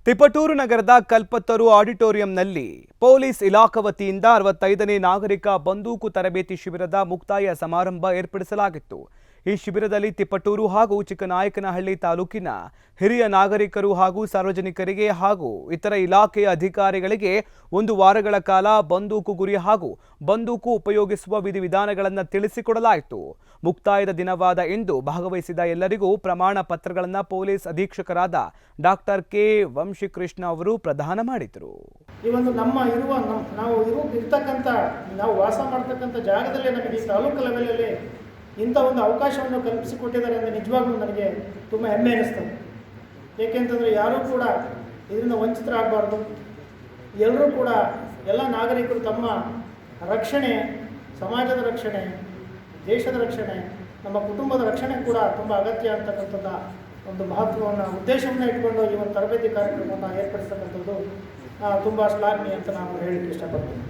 ತಿಪಟೂರು ನಗರದ ಕಲ್ಪತರು ಆಡಿಟೋರಿಯಂನಲ್ಲಿ ಪೊಲೀಸ್ ಇಲಾಖೆ ವತಿಯಿಂದ 65ನೇ ನಾಗರಿಕ ಬಂದೂಕು ತರಬೇತಿ ಶಿಬಿರದ ಮುಕ್ತಾಯ ಸಮಾರಂಭ ಏರ್ಪಡಿಸಲಾಗಿತ್ತು. ಈ ಶಿಬಿರದಲ್ಲಿ ತಿಪಟೂರು ಹಾಗೂ ಚಿಕ್ಕನಾಯಕನಹಳ್ಳಿ ತಾಲೂಕಿನ ಹಿರಿಯ ನಾಗರಿಕರು ಹಾಗೂ ಸಾರ್ವಜನಿಕರಿಗೆ ಹಾಗೂ ಇತರ ಇಲಾಖೆಯ ಅಧಿಕಾರಿಗಳಿಗೆ 1 ವಾರಗಳ ಕಾಲ ಬಂದೂಕು ಗುರಿ ಹಾಗೂ ಬಂದೂಕು ಉಪಯೋಗಿಸುವ ವಿಧಿವಿಧಾನಗಳನ್ನು ತಿಳಿಸಿಕೊಡಲಾಯಿತು. ಮುಕ್ತಾಯದ ದಿನವಾದ ಇಂದು ಭಾಗವಹಿಸಿದ ಎಲ್ಲರಿಗೂ ಪ್ರಮಾಣ ಪತ್ರಗಳನ್ನು ಪೊಲೀಸ್ ಅಧೀಕ್ಷಕರಾದ ಡಾಕ್ಟರ್ ಕೆ ವಂಶಿಕೃಷ್ಣ ಅವರು ಪ್ರದಾನ ಮಾಡಿದರು. ಈ ಒಂದು ನಾವು ವಾಸ ಮಾಡ್ತಕ್ಕಂಥ ಜಾಗದಲ್ಲೇ ನಮಗೆ ಈ ತಾಲೂಕು ಲೆವೆಲಲ್ಲಿ ಇಂಥ ಒಂದು ಅವಕಾಶವನ್ನು ಕಲ್ಪಿಸಿಕೊಟ್ಟಿದ್ದಾರೆ ಅಂದರೆ ನಿಜವಾಗ್ಲೂ ನನಗೆ ತುಂಬ ಹೆಮ್ಮೆ ಅನ್ನಿಸ್ತದೆ. ಏಕೆಂತಂದರೆ ಯಾರೂ ಕೂಡ ಇದರಿಂದ ವಂಚಿತರಾಗಬಾರ್ದು. ಎಲ್ಲರೂ ಕೂಡ ಎಲ್ಲ ನಾಗರಿಕರು ತಮ್ಮ ರಕ್ಷಣೆ, ಸಮಾಜದ ರಕ್ಷಣೆ, ದೇಶದ ರಕ್ಷಣೆ, ನಮ್ಮ ಕುಟುಂಬದ ರಕ್ಷಣೆ ಕೂಡ ತುಂಬ ಅಗತ್ಯ ಅಂತಕ್ಕಂಥದ್ದು ಒಂದು ಮಹತ್ವವನ್ನು ಉದ್ದೇಶವನ್ನು ಇಟ್ಕೊಂಡು ಈ ಒಂದು ತರಬೇತಿ ಕಾರ್ಯಕ್ರಮವನ್ನು ಏರ್ಪಡಿಸ್ತಕ್ಕಂಥದ್ದು ತುಂಬ ಶ್ಲಾಘನೀಯ ಅಂತ ನಾನು ಹೇಳಲಿಕ್ಕೆ ಇಷ್ಟಪಡ್ತೀನಿ.